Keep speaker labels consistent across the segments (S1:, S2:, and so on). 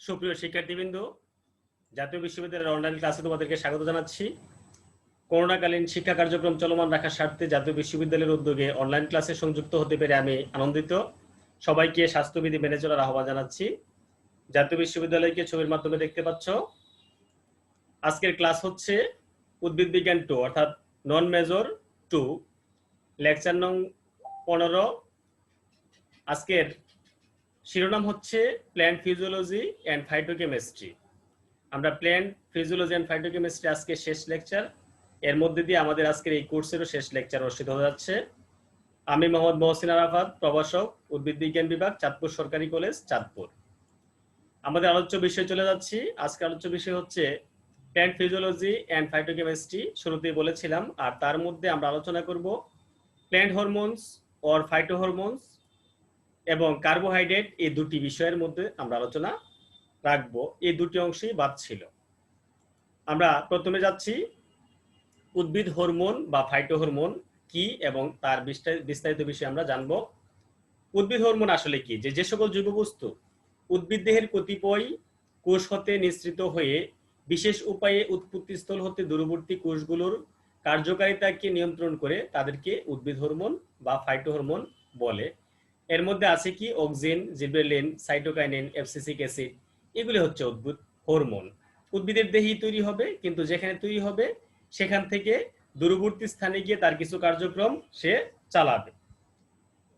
S1: সুপ্রিয় শিক্ষার্থীবৃন্দ, জাতীয় বিশ্ববিদ্যালয়ের অনলাইন ক্লাসে তোমাদেরকে স্বাগত জানাচ্ছি। করোনাকালীন শিক্ষা কার্যক্রম চলমান রাখার স্বার্থে জাতীয় বিশ্ববিদ্যালয়ের উদ্যোগে অনলাইন ক্লাসে সংযুক্ত হতে পেরে আমি আনন্দিত। সবাইকে স্বাস্থ্যবিধি মেনে চলার আহ্বান জানাচ্ছি। জাতীয় বিশ্ববিদ্যালয়কে ছবির মাধ্যমে দেখতে পাচ্ছ। আজকের ক্লাস হচ্ছে উদ্ভিদ বিজ্ঞান 2 অর্থাৎ নন মেজর 2, লেকচার নং 15। আজকের শিরোনাম হচ্ছে প্ল্যান্ট ফিজিওলজি অ্যান্ড ফাইটোকেমিস্ট্রি। আমরা প্ল্যান্ট ফিজিওলজি অ্যান্ড ফাইটোকেমিস্ট্রি আজকে শেষ লেকচার, এর মধ্যে দিয়ে আমাদের আজকের এই কোর্সেরও শেষ লেকচার অনুষ্ঠিত হয়ে যাচ্ছে। আমি মোহাম্মদ মহসিন আরাফাত, প্রভাষক, উদ্ভিদ বিজ্ঞান বিভাগ, চাঁদপুর সরকারি কলেজ, চাঁদপুর। আমাদের আলোচ্য বিষয় চলে যাচ্ছি। আজকে আলোচ্য বিষয় হচ্ছে প্ল্যান্ট ফিজিওলজি অ্যান্ড ফাইটোকেমিস্ট্রি, শুরুতেই বলেছিলাম। আর তার মধ্যে আমরা আলোচনা করব plant hormones or phyto hormones এবং কার্বোহাইড্রেট, এই দুটি বিষয়ের মধ্যে আমরা আলোচনা রাখবো। এই দুটি অংশই বাদ ছিল। আমরা প্রথমে যাচ্ছি উদ্ভিদ হরমোন বা ফাইটো হরমোন কি এবং তার বিস্তারিত বিষয়ে আমরা জানবো। উদ্ভিদ হরমোন আসলে কি? যে সকল জৈব বস্তু উদ্ভিদ দেহের কতিপয় কোষ হতে নিঃসৃত হয়ে বিশেষ উপায়ে উৎপত্তিস্থল হতে দূরবর্তী কোষগুলোর কার্যকারিতাকে নিয়ন্ত্রণ করে তাদেরকে উদ্ভিদ হরমোন বা ফাইটো হরমোন বলে। এর মধ্যে আছে কি auxin, gibberellin, cytokinin, abscisic acid, এগুলি হচ্ছে উদ্ভিদ হরমোন। উদ্ভিদের দেহেই তৈরি হবে, কিন্তু যেখানে তৈরি হবে সেখান থেকে দূরবর্তী স্থানে গিয়ে তার কিছু কার্যক্রম সে চালাবে।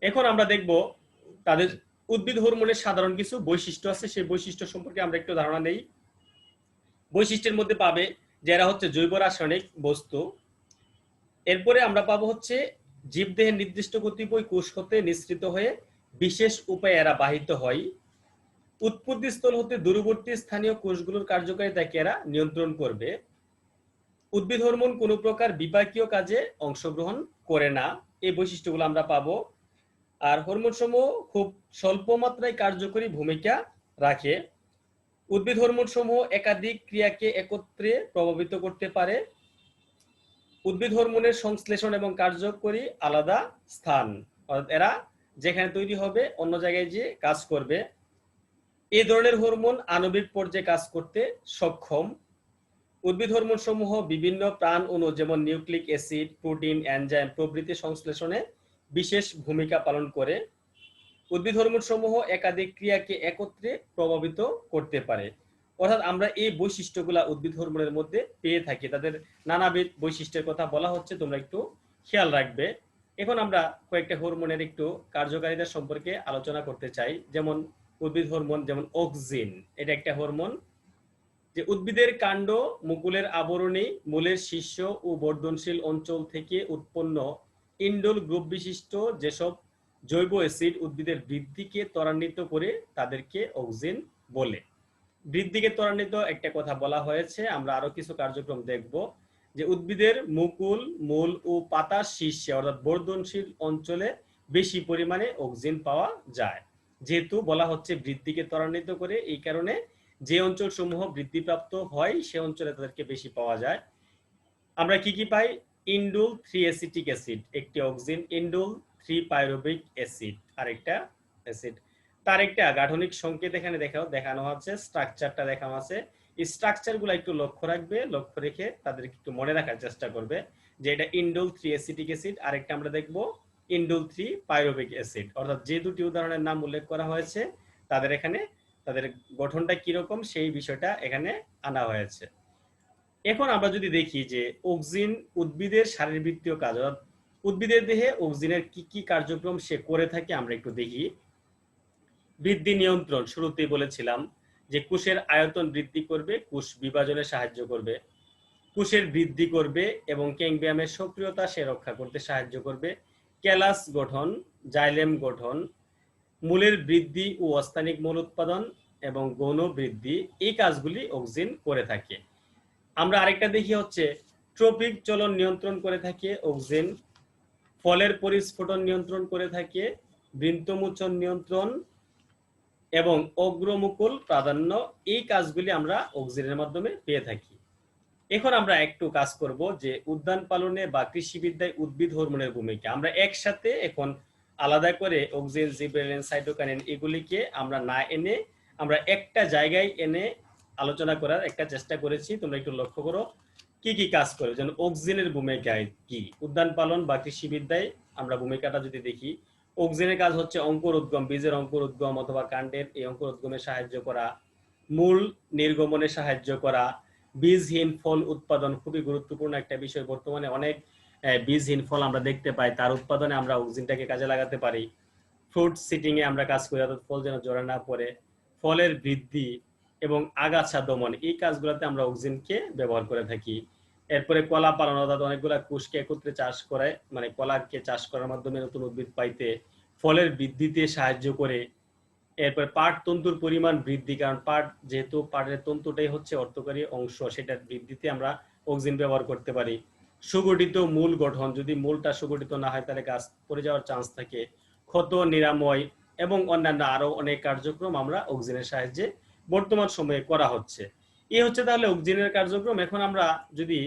S1: এখন আমরা দেখব তাদের উদ্ভিদ হরমোনের সাধারণ কিছু বৈশিষ্ট্য আছে, সেই বৈশিষ্ট্য সম্পর্কে আমরা একটু ধারণা নেই। বৈশিষ্ট্যের মধ্যে পাবে যে এরা হচ্ছে জৈব রাসায়নিক বস্তু। এরপরে আমরা পাবো হচ্ছে জীবদেহের নির্দিষ্ট কতিপয় কোষ হতে নিঃসৃত হয়ে বিশেষ উপায়ে এরা বাহিত হয়। উৎপত্তিস্থল হতে দূরবর্তী স্থানীয় কোষগুলোর কার্যকারিতাকে এরা নিয়ন্ত্রণ করবে। উদ্ভিদ হরমোন কোনো প্রকার বিপাকীয় কাজে অংশগ্রহণ করে না, এই বৈশিষ্ট্যগুলো আমরা পাবো। আর হরমোন সমূহ খুব স্বল্প মাত্রায় কার্যকরী ভূমিকা রাখে। উদ্ভিদ হরমোন সমূহ একাধিক ক্রিয়াকে একত্রে প্রভাবিত করতে পারে। উদ্ভিদ হরমোনের সংশ্লেষণ এবং কার্যকরী আলাদা স্থান, অর্থাৎ এরা যেখানে তৈরি হবে অন্য জায়গায় যে কাজ করবে। এই ধরনের হরমোন আণবিক পর্যায়ে কাজ করতে সক্ষম। উদ্ভিদ হরমোন সমূহ বিভিন্ন প্রাণ অণু যেমন নিউক্লিক অ্যাসিড, প্রোটিন, এনজাইম প্রভৃতি সংশ্লেষণে বিশেষ ভূমিকা পালন করে। উদ্ভিদ হরমোন সমূহ একাধিক ক্রিয়াকে একত্রে প্রভাবিত করতে পারে। অর্থাৎ আমরা এই বৈশিষ্ট্যগুলা উদ্ভিদ হরমোনের মধ্যে পেয়ে থাকি। তাদের নানাবিধ বৈশিষ্ট্যের কথা বলা হচ্ছে, তোমরা একটু খেয়াল রাখবে। এখন আমরা কয়েকটা হরমোনের একটু কার্যকারিতা সম্পর্কে আলোচনা করতে চাই। যেমন উদ্ভিদ হরমোন, যেমন অক্সিন, এটা একটা হরমোন যে উদ্ভিদের কাণ্ড, মুকুলের আবরণী, মূলের শীর্ষ ও বর্ধনশীল অঞ্চল থেকে উৎপন্ন ইন্ডোল গ্রুপ বিশিষ্ট যেসব জৈব অ্যাসিড উদ্ভিদের বৃদ্ধিকে ত্বরান্বিত করে তাদেরকে অক্সিন বলে। বৃদ্ধিকে ত্বরান্বিত একটা কথা বলা হয়েছে, আমরা আরো কিছু কার্যক্রম দেখব। যে উদ্ভিদের মুকুল, মূল ও পাতার শীর্ষে অর্থাৎ বর্ধনশীল অঞ্চলে বেশি পরিমাণে অক্সিন পাওয়া যায়। যেহেতু বলা হচ্ছে বৃদ্ধিকে ত্বরান্বিত করে, এই কারণে যে অঞ্চল সমূহ বৃদ্ধিপ্রাপ্ত হয় সে অঞ্চলে তাদেরকে বেশি পাওয়া যায়। আমরা কি কি পাই? ইন্ডোল 3 অ্যাসিটিক অ্যাসিড একটি অক্সিন, ইন্ডোল 3 পাইরুভিক অ্যাসিড আরেকটা অ্যাসিড। তার একটা গাঠনিক সংকেত এখানে দেখানো আছে, স্ট্রাকচারটা দেখানো আছে। এই স্ট্রাকচারগুলো একটু লক্ষ্য রাখবে, লক্ষ্য রেখে তাদেরকে একটু মনে রাখার চেষ্টা করবে যে এটা ইন্ডোল 3 অ্যাসিটিক অ্যাসিড। আরেকটা আমরা দেখব ইন্ডোল 3 পাইরুভিক অ্যাসিড। অর্থাৎ যে দুটি উদাহরণের নাম উল্লেখ করা হয়েছে তাদের এখানে তাদের গঠনটা কিরকম সেই বিষয়টা এখানে আনা হয়েছে। এখন আমরা যদি দেখি যে অক্সিন উদ্ভিদের শারীরবৃত্তীয় কাজ, অর্থাৎ উদ্ভিদের দেহে অক্সিনের কি কি কার্যক্রম সে করে থাকে আমরা একটু দেখি। বৃদ্ধি নিয়ন্ত্রণ, শুরুতেই বলেছিলাম যে কোষের আয়তন বৃদ্ধি করবে, কোষ বিভাজনে সাহায্য করবে, কোষের বৃদ্ধি করবে এবং ক্যাম্বিয়ামের সক্রিয়তা সে রক্ষা করতে সাহায্য করবে। ক্যালাস গঠন, জাইলেম গঠন, মূলের বৃদ্ধি ও অস্থানিক মূল উৎপাদন এবং গৌণ বৃদ্ধি, এই কাজগুলি অক্সিন করে থাকে। আমরা আরেকটা দেখি হচ্ছে ট্রপিক চলন নিয়ন্ত্রণ করে থাকে অক্সিন, ফলের পরিস্ফুটন নিয়ন্ত্রণ করে থাকে, বৃন্তমোচন নিয়ন্ত্রণ এবং অগ্রমুকুল প্রাধান্য, এই কাজগুলি আমরা অক্সিনের মাধ্যমে পেয়ে থাকি। এখন আমরা একটু কাজ করব যে উদ্যান পালনে বা কৃষিবিদ্যায় উদ্ভিদ হরমোনের ভূমিকা। আমরা একসাথে এখন আলাদা করে অক্সিন, জিবেরেলিন, সাইটোকাইনিন এগুলিকে আমরা না এনে আমরা একটা জায়গায় এনে আলোচনা করার একটা চেষ্টা করেছি। তোমরা একটু লক্ষ্য করো কি কি কাজ করে, যেন অক্সিজেনের ভূমিকা কি উদ্যান পালন বা কৃষিবিদ্যায় আমরা ভূমিকাটা যদি দেখি, অক্সিজেনের কাজ হচ্ছে অঙ্কুর উদ্গম, বীজের অঙ্কুর উদ্গম অথবা কাণ্ডের এই অঙ্কুর উদ্গমে সাহায্য করা, মূল নির্গমনে সাহায্য করা, বীজহীন ফল উৎপাদন খুবই গুরুত্বপূর্ণ একটা বিষয়। বর্তমানে অনেক বীজহীন ফল আমরা দেখতে পাই, তার উৎপাদনে আমরা অক্সিজেনটাকে কাজে লাগাতে পারি। ফ্রুট সিটিং এ আমরা কাজ করি, অর্থাৎ ফল যেন ঝরে না পড়ে, ফলের বৃদ্ধি এবং আগাছা দমন, এই কাজগুলোতে আমরা অক্সিজেনকে ব্যবহার করে থাকি। এরপরে কলা পালন, অর্থাৎ অনেকগুলা কোষকে একত্রে চাষ করে, মানে কলাকে চাষ করার মাধ্যমে নতুন উদ্ভিদ পাইতে, ফলের বৃদ্ধিতে সাহায্য করে। এরপরে পাট তন্তুর পরিমাণ বৃদ্ধি, কারণ পাট যেহেতু পাটের তন্তুটাই হচ্ছে অর্থকরী অংশ, সেটার বৃদ্ধিতে আমরা অক্সিজেন ব্যবহার করতে পারি। সুগঠিত মূল গঠন, যদি মূলটা সুগঠিত না হয় তাহলে গাছ পড়ে যাওয়ার চান্স থাকে। ক্ষত নিরাময় এবং অন্যান্য আরো অনেক কার্যক্রম আমরা অক্সিজেনের সাহায্যে বর্তমান সময়ে করা হচ্ছে। এই হচ্ছে তাহলে অক্সিজেনের কার্যক্রম। এখন আমরা যদি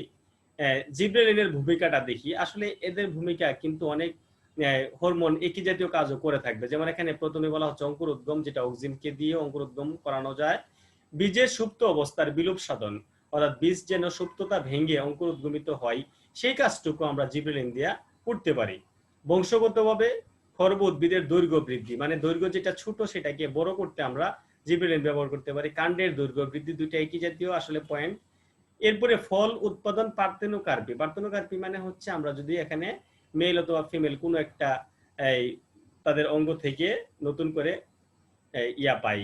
S1: জিবরেলিনের ভূমিকাটা দেখি, আসলে এদের ভূমিকা কিন্তু অনেক হরমোন একই জাতীয় কাজও করে থাকবে। যেমন এখানে প্রথমে বলা হচ্ছে অঙ্কুর উদ্গম, যেটা অক্সিজেনকে দিয়ে অঙ্কুর উদ্গম করানো যায়। বীজের সুপ্ত অবস্থার বিলোপ সাধন, অর্থাৎ বীজ যেন সুপ্ততা ভেঙে অঙ্কুর উদ্গমিত হয়, সেই কাজটুকু আমরা জিবরেলিন দিয়া করতে পারি। বংশগতভাবে খর্ব উদ্ভিদের দৈর্ঘ্য বৃদ্ধি, মানে দৈর্ঘ্য যেটা ছোট সেটাকে বড় করতে আমরা জিবরেলিন ব্যবহার করতে পারি। কাণ্ডের দৈর্ঘ্য বৃদ্ধি, দুইটা একই জাতীয় আসলে পয়েন্ট। এরপরে ফল উৎপাদন পার্থেনোকার্পি, পার্থেনোকার্পি মানে হচ্ছে আমরা যদি এখানে মেল অথবা ফিমেল কোনো একটা তাদের অঙ্গ থেকে নতুন করে ইয়া পাই,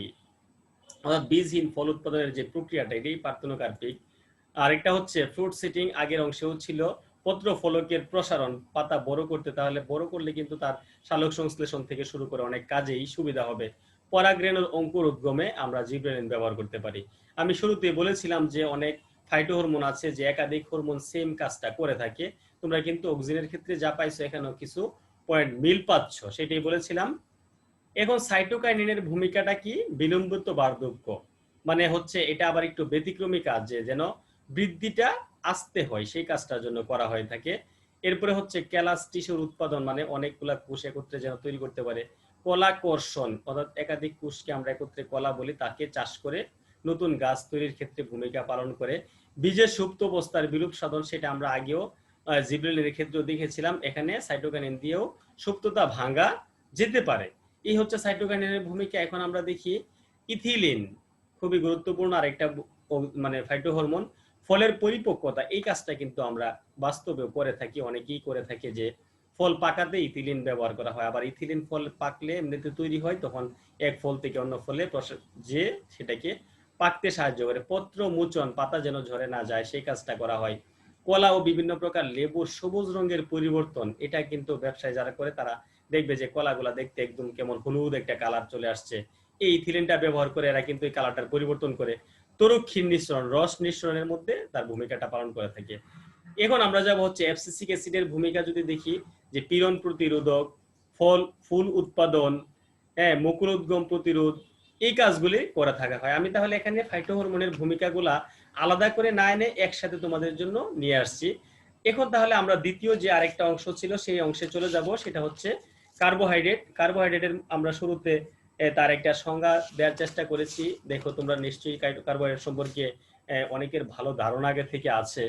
S1: অর্থাৎ বীজহীন ফল উৎপাদনের যে প্রক্রিয়াটা, এটাই পার্থেনোকার্পিক। আরেকটা হচ্ছে ফ্রুট সিটিং, আগের অংশেও ছিল পত্র ফলকের প্রসারণ, পাতা বড় করতে, তাহলে বড় করলে কিন্তু তার সালোক সংশ্লেষণ থেকে শুরু করে অনেক কাজেই সুবিধা হবে। পরাগরেণুর অঙ্কুর উদ্গমে আমরা জিবরেলিন ব্যবহার করতে পারি। আমি শুরুতে বলেছিলাম যে অনেক ফাইটো হরমোন আছে যে একাধিক হরমোন সেম কাজটা করে থাকে। তোমরা কিন্তু অক্সিজেনের ক্ষেত্রে যা পাইছো এখানেও কিছু পয়েন্ট মিল পাচ্ছ, সেটাই বলেছিলাম। এখন সাইটোকাইনিনের ভূমিকাটা কি? বিলম্বিত বার্ধক্য, মানে হচ্ছে এটা আবার একটু ব্যতিক্রমী কাজ, যে যেন বৃদ্ধিটা আস্তে হয় সেই কাজটার জন্য করা হয়ে থাকে। এরপরে হচ্ছে ক্যালাস টিস্যুর উৎপাদন, মানে অনেকগুলা কোষ একত্রে যেন তৈরি করতে পারে। কলা কর্ষণ, অর্থাৎ একাধিক কোষকে আমরা একত্রে কলা বলি, তাকে চাষ করে নতুন গাছ তৈরির ক্ষেত্রে ভূমিকা পালন করে। বীজের সুপ্ত অবস্থার বিলোপ সাধন, সেটা আমরা আগেও জিবরেলিনের ক্ষেত্রেও দেখেছিলাম, এখানে সাইটোকাইনিন দিয়েও সুপ্ততা ভাঙা যেতে পারে। এই হচ্ছে সাইটোকাইনিনের ভূমিকা। এখন আমরা দেখি ইথিলিন, খুবই গুরুত্বপূর্ণ আরেকটা মানে ফাইটো হরমোন। ফলের পরিপক্কতা, এই কাজটা কিন্তু আমরা বাস্তবে করে থাকি, অনেকেই করে থাকে, যে ফল পাকাতে ইথিলিন ব্যবহার করা হয়। আবার ইথিলিন ফল পাকলে এমনিতে তৈরি হয়, তখন এক ফল থেকে অন্য ফলে যে সেটাকে পাকতে সাহায্য করে। পত্র মোচন, পাতা যেন ঝরে না যায় সেই কাজটা করা হয়। কলা ও বিভিন্ন প্রকার লেবুর সবুজ রঙের পরিবর্তন, এটা কিন্তু ব্যবসায় যারা করে তারা দেখবে যে কলাগুলা দেখতে একদম কেমন হলুদ একটা কালার চলে আসছে, এই ইথিলিনটা ব্যবহার করে এরা কিন্তু এই কালারটার পরিবর্তন করে। তরুক্ষীর নিঃসরণ, রস নিঃসরণের মধ্যে তার ভূমিকাটা পালন করে থাকে। এখন আমরা যাব হচ্ছে অ্যাবসিসিক অ্যাসিডের ভূমিকা যদি দেখি, যে পীড়ন প্রতিরোধক, ফুল উৎপাদন, মুকুল উদ্গম প্রতিরোধ, এই কাজগুলি করে থাকা হয়। আমি তাহলে এখানে ফাইটো হরমোনের ভূমিকাগুলা আলাদা করে না এনে একসাথে তোমাদের জন্য নিয়ে আসছি। এখন তাহলে আমরা দ্বিতীয় যে আরেকটা অংশ ছিল সেই অংশে চলে যাব, সেটা হচ্ছে কার্বোহাইড্রেট। কার্বোহাইড্রেটের আমরা শুরুতে তার একটা সংজ্ঞা দেওয়ার চেষ্টা করেছি। দেখো তোমরা নিশ্চয়ই কার্বোহাইড্রেট সম্পর্কে অনেকের ভালো ধারণা আগে থেকে আছে,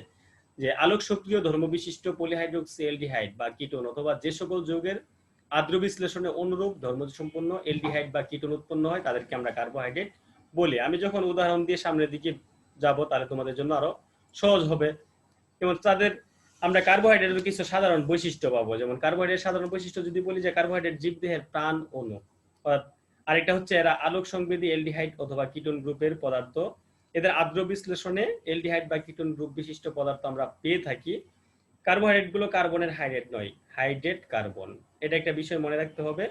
S1: যে আলোক সক্রিয় ধর্মবিশিষ্ট পলিহাইড্রোক্সি অ্যালডিহাইড বা কিটোন, অথবা যে সকল যৌগের আদ্র বিশ্লেষণে অনুরূপ ধর্মসম্পন্ন অ্যালডিহাইড বা কিটোন উৎপন্ন হয় তাদেরকে আমরা কার্বোহাইড্রেট বলি। আমি যখন উদাহরণ দিয়ে সামনের দিকে যাব তাহলে তোমাদের জন্য আরো সহজ হবে। যেমন তাদের আমরা কার্বোহাইড্রেটের কিছু সাধারণ বৈশিষ্ট্য পাবো। যেমন কার্বোহাইড্রেট সাধারণ বৈশিষ্ট্য যদি বলি, যে কার্বোহাইড্রেট জীবদেহের প্রাণ অণু। আরেকটা হচ্ছে এরা আলোক সংবেদী অ্যালডিহাইড অথবা কিটোন গ্রুপের পদার্থ। এদের আদ্র বিশ্লেষণে অ্যালডিহাইড বা কিটোন গ্রুপ বিশিষ্ট পদার্থ আমরা পেয়ে থাকি। কার্বোহাইড্রেট গুলো কার্বনের হাইড্রেট নয়, হাইড্রেট কার্বন, এটা একটা বিষয় মনে রাখতে হবে।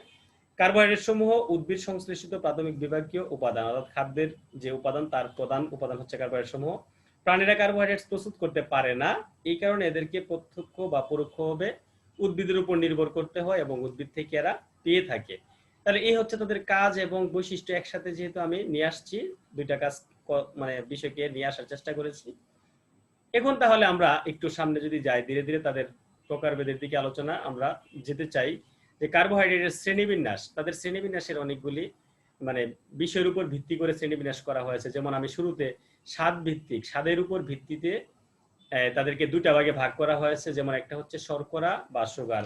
S1: কার্বোহাইড্রেট সমূহ উদ্ভিদ সংশ্লেষিত প্রাথমিক বিভাগীয় উপাদান, অর্থাৎ খাদ্যের যে উপাদান তার প্রধান উপাদান হচ্ছে কার্বোহাইড্রেট সমূহ। প্রাণীরা কার্বোহাইড্রেট প্রস্তুত করতে পারে না, এই কারণে এদেরকে প্রত্যক্ষ বা পরোক্ষভাবে উদ্ভিদের উপর নির্ভর করতে হয় এবং উদ্ভিদ থেকে এরা পেয়ে থাকে। তাহলে এই হচ্ছে তাদের কাজ এবং বৈশিষ্ট্য একসাথে যেহেতু আমি নিয়ে আসছি, দুইটা কাজ মানে বিষয়কে নিয়ে আসার চেষ্টা করেছি। এখন তাহলে আমরা একটু সামনে যদি যাই, ধীরে ধীরে তাদের প্রকারভেদের দিকে আলোচনা আমরা যেতে চাই। যে কার্বোহাইড্রেটের শ্রেণীবিন্যাস, তাদের শ্রেণীবিন্যাসের অনেকগুলি মানে বিষয়ের উপর ভিত্তি করে শ্রেণীবিন্যাস করা হয়েছে। যেমন আমি শুরুতে স্বাদ ভিত্তিক, স্বাদের উপর ভিত্তিতে তাদেরকে দুটা ভাগে ভাগ করা হয়েছে। যেমন একটা হচ্ছে শর্করা বা সুগার।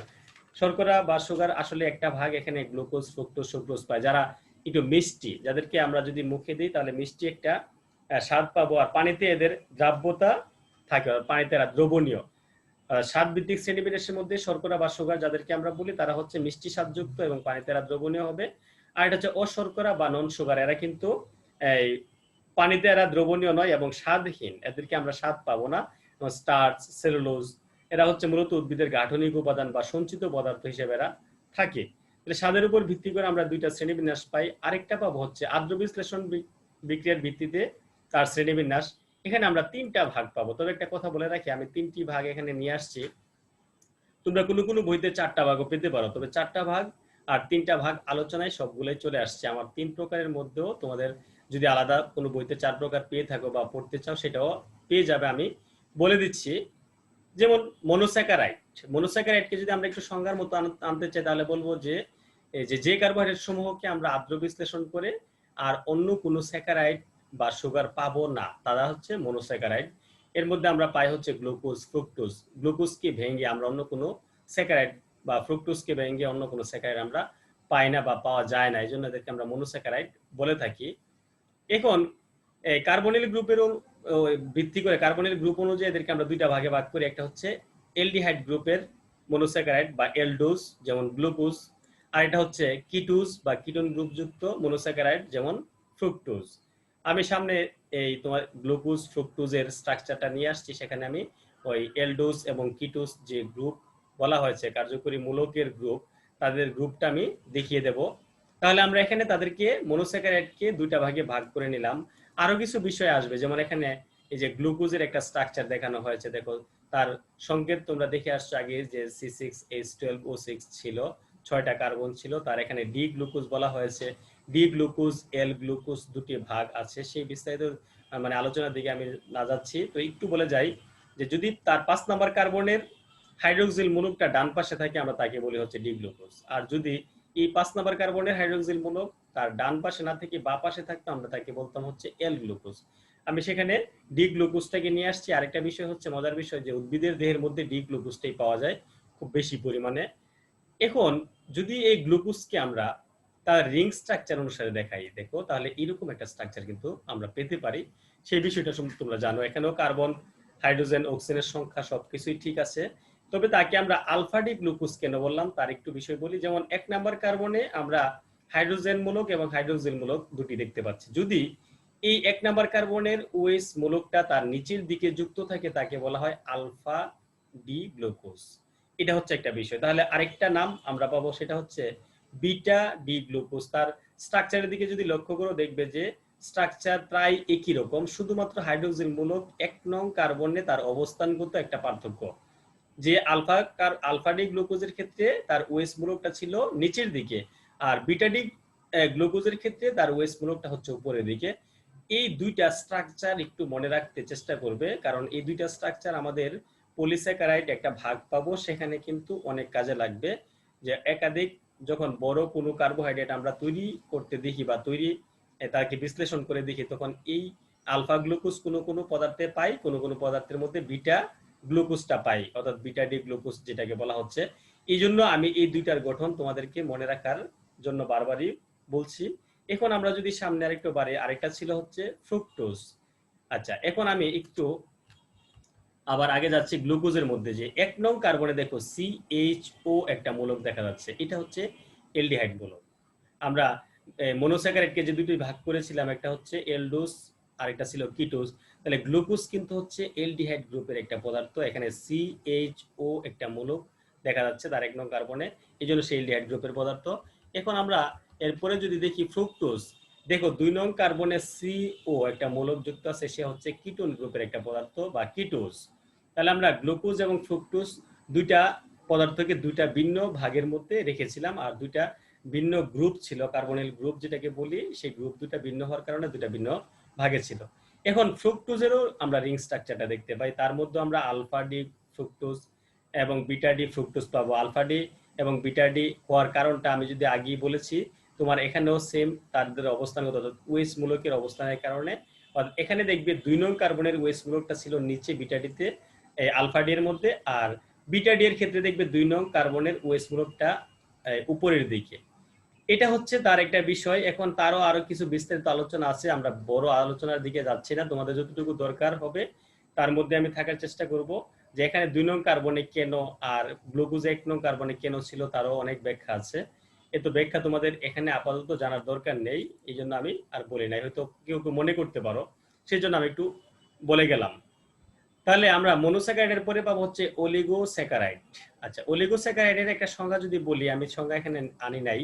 S1: শর্করা বা সুগার আসলে একটা ভাগ, এখানে গ্লুকোজ, ফ্রুক্টোজ, সুক্রোজ পায়। যারা একটু মিষ্টি, যাদেরকে আমরা যদি মুখে দিই তাহলে মিষ্টি একটা স্বাদ পাবো, আর পানিতে এদের দ্রাব্যতা থাকে, পানিতে এরা দ্রবণীয়। স্বাদ ভিত্তিক শ্রেণীবিন্যাসের মধ্যে শর্করা বা সুগার যাদেরকে আমরা বলি তারা হচ্ছে মিষ্টি স্বাদযুক্ত এবং পানিতে এরা দ্রবণীয় হবে। আর এটা হচ্ছে অশর্করা বা নন সুগার, এরা কিন্তু এই পানিতে এরা দ্রবণীয় নয় এবং স্বাদহীন, এদেরকে আমরা স্বাদ পাবো না। স্টার্চ, সেলুলোজ, এরা হচ্ছে মূলত উদ্ভিদের গাঠনিক উপাদান বা সঞ্চিত পদার্থ হিসেবে এরা থাকে। স্বাদের উপর ভিত্তি করে আমরা দুইটা শ্রেণীবিন্যাস পাই। আরেকটা পাবো হচ্ছে আদ্র বিশ্লেষণ বিক্রিয়ার ভিত্তিতে তার শ্রেণীবিন্যাস। এখানে আমরা তিনটা ভাগ পাবো। তবে একটা কথা বলে রাখি, আমি তিনটি ভাগ এখানে নিয়ে আসছি। তোমরা কোনো কোনো বইতে চারটা ভাগও পেতে পারো, তবে চারটা ভাগ আর তিনটা ভাগ আলোচনায় সবগুলোই চলে আসছে। আমার 3 প্রকারের মধ্যেও তোমাদের যদি আলাদা কোনো বইতে 4 প্রকার পেয়ে থাকো বা পড়তে চাও সেটাও পেয়ে যাবে, আমি বলে দিচ্ছি। যেমন মনোস্যাকারাইড, মনোস্যাকারাইডকে যদি আমরা একটু সংজ্ঞার মতো আনতে চাই তাহলে বলবো যে যে কার্বোহাইড্রেট সমূহকে আমরা আদ্র বিশ্লেষণ করে আর অন্য কোনো স্যাকারাইড বা সুগার পাবো না, তারা হচ্ছে মনোস্যাকারাইড। এর মধ্যে আমরা পাই হচ্ছে গ্লুকোজ, ফ্রুক্টোজ। গ্লুকোজকে ভেঙে আমরা অন্য কোনো স্যাকারাইড বা ফ্রুক্টোজকে ভেঙে অন্য কোনো স্যাকারাইড আমরা পাই না বা পাওয়া যায় না, এই জন্য এদেরকে আমরা মনোস্যাকারাইড বলে থাকি। এখন কার্বনিল গ্রুপের ভিত্তি করে, কার্বনিল গ্রুপ অনুযায়ী এদেরকে আমরা দুইটা ভাগে ভাগ করি। একটা হচ্ছে এলডিহাইড গ্রুপের মনোস্যাকারাইড বা এলডোজ যেমন গ্লুকোজ, আর এটা হচ্ছে কিটোজ বা কিটোন গ্রুপযুক্ত মনোস্যাকারাইড যেমন ফ্রুক্টোজ। আমি সামনে এই তোমার গ্লুকোজ, ফ্রুক্টোজের স্ট্রাকচারটা নিয়ে আসছি, সেখানে আমি ওই এলডোজ এবং কিটোজ যে গ্রুপ বলা হয়েছে কার্যকরী মূলকের গ্রুপ, তাদের গ্রুপটা আমি দেখিয়ে দেব। তাহলে আমরা এখানে তাদেরকে মনোস্যাকারাইডকে দুইটা ভাগে ভাগ করে নিলাম। আরো কিছু বিষয় আসবে, যেমন এখানে এই যে গ্লুকোজের একটা স্ট্রাকচার দেখানো হয়েছে, দেখো তার সংকেত তোমরা দেখে আসছো আগে যে C6H12O6 ছিল, 6টা কার্বন ছিল, তার এখানে ডি গ্লুকোজ বলা হয়েছে। ডি গ্লুকোজ, এল গ্লুকোজ দুটি ভাগ আছে, সেই বিস্তারিত মানে আলোচনার দিকে আমি না যাচ্ছি। তো একটু বলে যাই যে যদি তার 5 নাম্বার কার্বনের হাইড্রোক্সিল মূলকটা ডান পাশে থাকে আমরা তাকে বলি হচ্ছে ডি গ্লুকোজ, আর যদি এই 5 নাম্বার কার্বনের হাইড্রোক্সিল মূলক তার ডান পাশে না থেকে বা পাশে থাকতো আমরা তাকে বলতাম হচ্ছে এল গ্লুকোজ। আমি সেখানে ডি গ্লুকোজটাকে নিয়ে আসছি। আরেকটা বিষয় হচ্ছে মজার বিষয় যে উদ্ভিদের দেহের মধ্যে ডি গ্লুকোজটাই পাওয়া যায় খুব বেশি পরিমাণে। এখন যদি এই গ্লুকোজকে আমরা তার রিং স্ট্রাকচার অনুসারে দেখাই, দেখো তাহলে এরকম একটা স্ট্রাকচার কিন্তু আমরা পেতে পারি। সেই বিষয়টা তোমরা জানো, এখানেও কার্বন, হাইড্রোজেন, অক্সিজেনের সংখ্যা সবকিছুই ঠিক আছে। তবে তাকে আমরা আলফা ডি গ্লুকোজ কেন বললাম তার একটু বিষয় বলি। যেমন 1 নাম্বার কার্বনে আমরা হাইড্রোজেন মূলক এবং হাইড্রোক্সিল মূলক দুটি দেখতে পাচ্ছি। যদি এই 1 নাম্বার কার্বনের ওএইচ মূলকটা তার নিচের দিকে যুক্ত থাকে তাকে বলা হয় আলফা ডি গ্লুকোজ। এটা হচ্ছে একটা বিষয়। তাহলে আরেকটা নাম আমরা পাবো, সেটা হচ্ছে বিটা ডি গ্লুকোজ। তার স্ট্রাকচারের দিকে যদি লক্ষ্য করো দেখবে যে স্ট্রাকচার প্রায় একই রকম, শুধুমাত্র হাইড্রোক্সিল মূলক 1 নং কার্বনে তার অবস্থানগত একটা পার্থক্য। যে আলফা ডি গ্লুকোজের ক্ষেত্রে তার ওএস মূলকটা ছিল নিচের দিকে, আর বিটা ডি গ্লুকোজের ক্ষেত্রে তার ওএস মূলকটা হচ্ছে উপরের দিকে। এই দুইটা স্ট্রাকচার একটু মনে রাখতে চেষ্টা করবে, কারণ এই দুইটা স্ট্রাকচার আমাদের পলিস্যাকারাইড একটা ভাগ পাবো, সেখানে কিন্তু অনেক কাজে লাগবে। যে একাধিক যখন বড় কোনো কার্বোহাইড্রেট আমরা তৈরি করতে দেখি বা তাকে বিশ্লেষণ করে দেখি, তখন এই আলফা গ্লুকোজ কোনো কোনো পদার্থে পাই, কোনো কোনো পদার্থের মধ্যে বিটা গ্লুকোজটা পাই, অর্থাৎ বিটা ডি গ্লুকোজ যেটাকে বলা হচ্ছে। এই জন্য আমি এই দুইটার গঠন তোমাদেরকে মনে রাখার জন্য বারবারই বলছি। এখন আমরা যদি সামনে আরেকটু বাড়ি, আরেকটা ছিল হচ্ছে ফ্রুক্টোজ। আচ্ছা, এখন আমি একটু আবার আগে যাচ্ছি গ্লুকোজের মধ্যে। যে 1 নং কার্বনে দেখো CHO একটা মূলক দেখা যাচ্ছে, এটা হচ্ছে এলডিহাইড মূলক। আমরা মনোস্যাকারাইডকে যে দুটি ভাগ করেছিলাম, একটা হচ্ছে এলডোজ আর একটা ছিল কিটোজ। তাহলে গ্লুকোজ কিন্তু হচ্ছে এলডিহাইড গ্রুপের একটা পদার্থ, এখানে CHO একটা মূলক দেখা যাচ্ছে তার 1 নং কার্বনে, এই জন্য সে এলডিহাইড গ্রুপের পদার্থ। এখন আমরা এরপরে যদি দেখি ফ্রুক্টোজ, দেখো 2 নং কার্বনে CO একটা মূলক যুক্ত আছে, সে হচ্ছে কিটোন গ্রুপের একটা পদার্থ বা কিটোজ। তাহলে আমরা গ্লুকোজ এবং ফ্রুক্টোজ দুইটা পদার্থকে দুইটা ভিন্ন ভাগের মধ্যে রেখেছিলাম, আর দুইটা ভিন্ন গ্রুপ ছিল, কার্বনিল গ্রুপ যেটাকে বলি, সেই গ্রুপ দুটা ভিন্ন হওয়ার কারণে দুটা ভিন্ন ভাগে ছিল। এখন ফ্রুক্টোজেরও আমরা রিং স্ট্রাকচারটা দেখতে পাই, তার মধ্যে আমরা আলফা ডি ফ্রুক্টোজ এবং বিটা ডি ফ্রুক্টোজ পাবো। আলফা ডি এবং বিটা ডি হওয়ার কারণটা আমি যদি আগেই বলেছি তোমার এখানেও সেম তাদের অবস্থানগত ওয়েস মূলকের অবস্থানের কারণে এখানে দেখবে 2 নং কার্বনের ওয়েস মূলকটা ছিল নিচে বিটাডিতে আলফা ডি এর মধ্যে, আর বিটা ডি এর ক্ষেত্রে দেখবে 2 নং কার্বনের ওয়েস মূলকটা উপরের দিকে। এটা হচ্ছে তার একটা বিষয়। এখন তারও আরো কিছু বিস্তারিত আলোচনা আছে, আমরা বড় আলোচনার দিকে যাচ্ছি না, তোমাদের যতটুকু দরকার হবে তার মধ্যে আমি থাকার চেষ্টা করব। যে এখানে 2 নং কার্বনে কেন আর গ্লুকোজ 1 নং কার্বনে কেন ছিল তারও অনেক ব্যাখ্যা আছে। এত ব্যাখ্যা তোমাদের এখানে আপাতত জানার দরকার নেই, এই জন্য আমি আর বলি নাই, হয়তো কেউ কেউ মনে করতে পারো, সেই জন্য আমি একটু বলে গেলাম। তাহলে আমরা মনোস্যাকারাইডের পরে পাবো হচ্ছে অলিগোস্যাকারাইড। আচ্ছা, অলিগোস্যাকারাইডের একটা সংজ্ঞা যদি বলি, আমি সংজ্ঞা এখানে আনি নাই।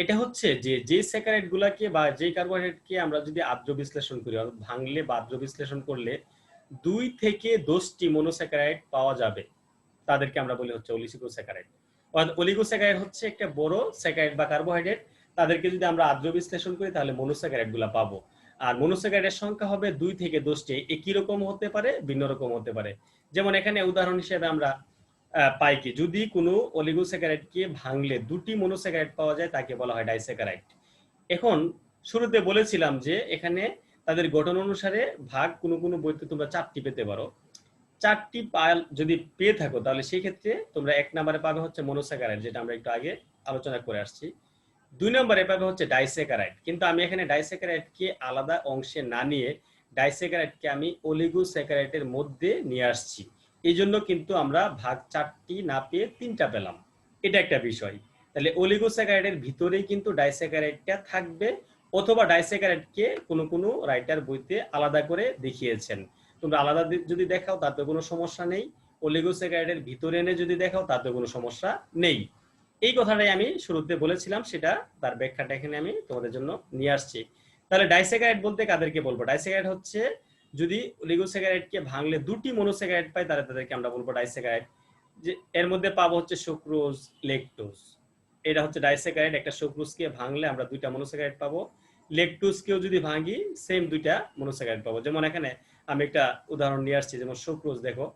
S1: এটা হচ্ছে যে স্যাকারাইড গুলাকে বা যে কার্বোহাইড্রেটকে আমরা যদি আদ্র বিশ্লেষণ করি, ভাঙলে বা আদ্র বিশ্লেষণ করলে 2 থেকে 10টি মনোস্যাকারাইড পাওয়া যাবে, তাদেরকে আমরা বলি হচ্ছে অলিগোস্যাকারাইড। অলিগোস্যাকারাইড হচ্ছে একটা বড় স্যাকারাইড বা কার্বোহাইড্রেট, তাদেরকে যদি আমরা আদ্র বিশ্লেষণ করি তাহলে মনোস্যাকারাইড গুলা পাবো। আর মনোস্যাকারাইডের সংখ্যা হবে 2 থেকে 10টি, একই রকম হতে পারে, ভিন্ন রকম হতে পারে। যেমন এখানে উদাহরণ হিসেবে আমরা পাই কি, যদি কোনো অলিগোস্যাকারাইডকে ভাঙলে 2টি মনোস্যাকারাইড পাওয়া যায় তাকে বলা হয় ডাইস্যাকারাইড। এখন শুরুতে বলেছিলাম যে এখানে তাদের গঠন অনুসারে ভাগ কোনো কোনো বইতে তোমরা 4টি পেতে পারো। 4টি যদি পেয়ে থাকো তাহলে সেই ক্ষেত্রে তোমরা 1 নম্বরে পাবে হচ্ছে মনোস্যাকারাইড, যেটা আমরা একটু আগে আলোচনা করে আসছি। 2 নম্বরে পাবে হচ্ছে ডাইস্যাকারাইড, কিন্তু আমি এখানে ডাইস্যাকারাইডকে আলাদা অংশে না নিয়ে ডাইস্যাকারাইডকে আমি অলিগোস্যাকারাইডের মধ্যে নিয়ে আসছি। এই জন্য কিন্তু আমরা ভাগ 4টি না পেয়ে 3টা পেলাম, এটা একটা বিষয়। তাহলে অলিগোস্যাকারাইডের ভিতরেই কিন্তু ডাইস্যাকারাইডটা থাকবে, অথবা ডাইস্যাকারাইডকে কোনো কোনো রাইটার বইতে আলাদা করে দেখিয়েছেন। তোমরা আলাদা যদি দেখাও তাতে কোনো সমস্যা নেই, অলিগোস্যাকারাইডের ভিতরে এনে যদি দেখাও তাতে কোনো সমস্যা নেই। এই কথাটাই আমি শুরুতে বলেছিলাম, সেটা তার ব্যাখ্যাটা এখানে আমি তোমাদের জন্য নিয়ে আসছি। তাহলে ডাইস্যাকারাইড বলতে কাদেরকে বলবো? ডাইস্যাকারাইড হচ্ছে যদি অলিগোস্যাকারাইডকে ভাঙলে 2টি মনোস্যাকারাইড পাই তাহলে তাদেরকে আমরা বলবো ডাইস্যাকারাইড। যে এর মধ্যে পাবো হচ্ছে সুক্রোজ, ল্যাকটোজ, এটা হচ্ছে ডাইস্যাকারাইড। একটা সুক্রোজকে ভাঙলে আমরা 2টা মনোস্যাকারাইড পাবো, ল্যাকটোজকেও যদি ভাঙি সেম 2টা মনোস্যাকারাইড পাবো। যেমন এখানে আমি একটা উদাহরণ নিয়ে আসছি, যেমন সুক্রোজ দেখো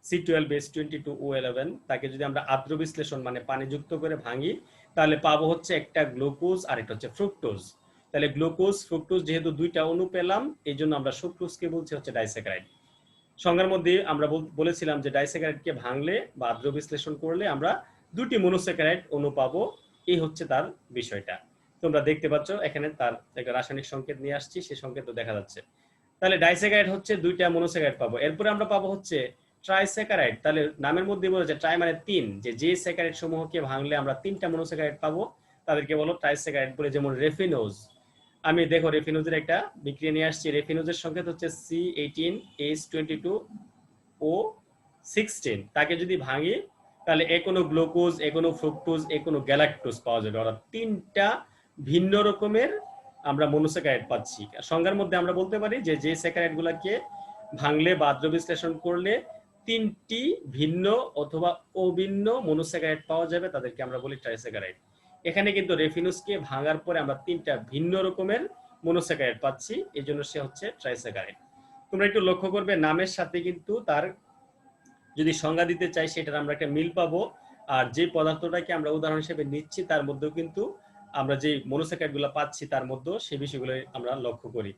S1: C12H22O11, তাকে যদি আমরা আদ্র বিশ্লেষণ মানে পানি যুক্ত করে ভাঙি তাহলে পাবো হচ্ছে একটা গ্লুকোজ আর একটা হচ্ছে ফ্রুক্টোজ। তাহলে গ্লুকোজ ফ্রুক্টোজ যেহেতু 2টা অণু পেলাম, এই জন্য আমরা সুক্রোজকে বলছি হচ্ছে ডাইস্যাকারাইড। সংজ্ঞার মধ্যে আমরা বলেছিলাম যে ডাইস্যাকারাইডকে ভাঙলে বা আদ্র বিশ্লেষণ করলে আমরা 2টি মনোস্যাকারাইড অণু পাবো, এই হচ্ছে তার বিষয়টা। তোমরা দেখতে পাচ্ছ এখানে তার একটা রাসায়নিক সংকেত নিয়ে আসছি, সেই সংকেত দেখা যাচ্ছে। তাহলে ডাইস্যাকারাইড হচ্ছে 2টা মনোস্যাকারাইড পাবো। এরপরে আমরা পাবো হচ্ছে ট্রাইস্যাকারাইড। তাহলে নামের মধ্যে বলেছে ট্রাই মানে 3, যে স্যাকারাইড সমূহকে ভাঙলে আমরা 3টা মনোস্যাকারাইড পাবো তাদেরকে বলো ট্রাইস্যাকারাইড বলে। যেমন রেফিনোজ, আমি দেখো রেফিনোজের একটা বিক্রিয়া নিয়ে আসছি। রেফিনোজের সংকেত হচ্ছে C18H22O16, তাকে যদি ভাঙি তাহলে কোনো গ্লুকোজ, কোনো ফ্রুক্টোজ, কোনো গ্যালাক্টোজ পাওয়া যাবে, অর্থাৎ 3টা ভিন্ন রকমের আমরা মনোস্যাকারাইড পাচ্ছি। সংজ্ঞার মধ্যে আমরা বলতে পারি যে স্যাকারাইড গুলাকে ভাঙলে বা আদ্র বিশ্লেষণ করলে 3টি ভিন্ন অথবা অভিন্ন মনোস্যাকারাইড পাওয়া যাবে, তাদেরকে আমরা বলি ট্রাইস্যাকারাইড। এখানে কিন্তু রেফিনোজকে ভাঙার পরে আমরা 3টা ভিন্ন রকমের মনোস্যাকারাইড পাচ্ছি, এই জন্য সে হচ্ছে ট্রাইস্যাকারাইড। তোমরা একটু লক্ষ্য করবে নামের সাথে কিন্তু তার যদি সংজ্ঞা দিতে চাই সেটার আমরা একটা মিল পাবো, আর যে পদার্থটাকে আমরা উদাহরণ হিসেবে নিচ্ছি তার মধ্যেও কিন্তু আমরা যে মনোস্যাকারাইড গুলো পাচ্ছি তার মধ্যেও সেই বিষয়গুলো আমরা লক্ষ্য করি।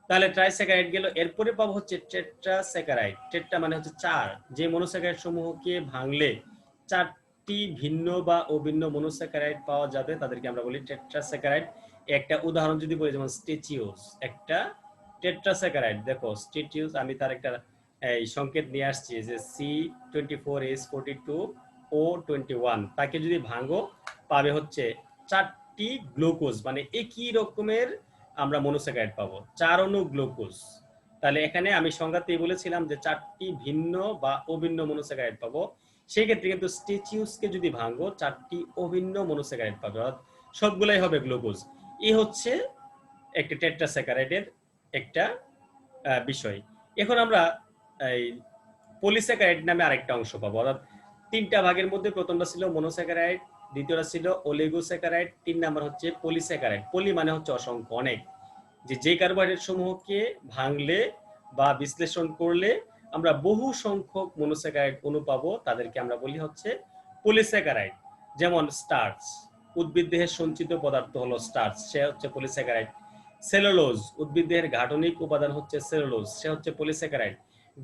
S1: তাহলে ট্রাইস্যাকারাইড গেল। এরপরে পাবো হচ্ছে টেট্রাস্যাকারাইড। টেট্রা মানে হচ্ছে 4, যে মনোস্যাকারাইড সমূহকে ভাঙলে 4টি ভিন্ন বা অভিন্ন মনোস্যাকারাইড পাওয়া যাবে তাদেরকে আমরা বলি টেট্রাস্যাকারাইড। একটা উদাহরণ যদি বলি, যেমন স্টেচিওস একটা টেট্রাস্যাকারাইড। দেখো স্টেচিওস, আমি তার একটা এই সংকেত নিয়ে আসছি যে C24H42O21, তাকে যদি ভাঙো পাবে হচ্ছে 4টি গ্লুকোজ, মানে একই রকমের আমরা মনোস্যাকারাইড পাবো, 4 অণু গ্লুকোজ। তাহলে এখানে আমি সংজ্ঞাতেই বলেছিলাম যে 4টি ভিন্ন বা অভিন্ন মনোস্যাকারাইড পাবো, সেই ক্ষেত্রে কিন্তু স্টেচিউসকে যদি ভাঙো 4টি অভিন্ন মনোস্যাকারাইড পাবে, অর্থাৎ সবগুলাই হবে গ্লুকোজ। এই হচ্ছে একটা টেট্রাস্যাকারাইডের একটা বিষয়। এখন আমরা এই পলিস্যাকারাইড নামে আরেকটা অংশ পাবো, অর্থাৎ 3টা ভাগের মধ্যে প্রথমটা ছিল মনোস্যাকারাইড, দ্বিতীয়টা ছিল অলিগোস্যাকারাইড, 3 নাম্বার হচ্ছে পলিস্যাকারাইড। পলি মানে হচ্ছে অসংখ্য, অনেক। যে কার্বোহাইড্রেট সমূহকে ভাঙলে বা বিশ্লেষণ করলে আমরা বহু সংখ্যক মনোস্যাকারাইড অণু পাবো, তাদেরকে আমরা বলি হচ্ছে পলিস্যাকারাইড। যেমন স্টার্চ, উদ্ভিদ দেহের সঞ্চিত পদার্থ হলো স্টার্চ, সে হচ্ছে পলিস্যাকারাইড। সেলুলোজ, উদ্ভিদ দেহের গাঠনিক উপাদান হচ্ছে সেলুলোজ, সে হচ্ছে পলিস্যাকারাইড।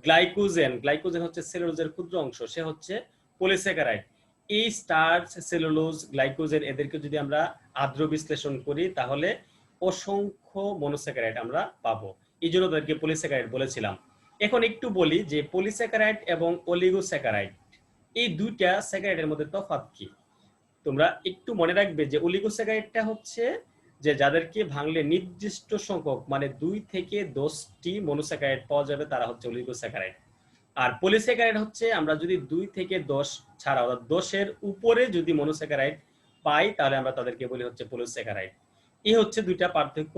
S1: গ্লাইকোজেন, গ্লাইকোজেন হচ্ছে সেলুলোজের ক্ষুদ্র অংশ, সে হচ্ছে পলিস্যাকারাইড। এই স্টার্চ, সেলুলোজ, গ্লাইকোজেন এদেরকে যদি আমরা আদ্র বিশ্লেষণ করি তাহলে অসংখ্য মনোস্যাকারাইড আমরা পাবো, এই জন্য তাদেরকে পলিস্যাকারাইড বলেছিলাম। এখন একটু বলি যে পলিস্যাকারাইড এবং অলিগোস্যাকারাইড এই দুইটা স্যাকারাইডের মধ্যে তফাৎ কি। তোমরা একটু মনে রাখবে যে অলিগোস্যাকারাইডটা হচ্ছে যে যাদেরকে ভাঙলে নির্দিষ্ট সংখ্যক মানে 2 থেকে 10টি মনোস্যাকারাইড পাওয়া যাবে তারা হচ্ছে অলিগোস্যাকারাইড। আর পলিস্যাকারাইড হচ্ছে আমরা যদি 2 থেকে 10 ছাড়া অর্থাৎ 10-এর উপরে যদি মনোস্যাকারাইড পাই তাহলে আমরা তাদেরকে বলি হচ্ছে পলিস্যাকারাইড। এই হচ্ছে দুইটা পার্থক্য।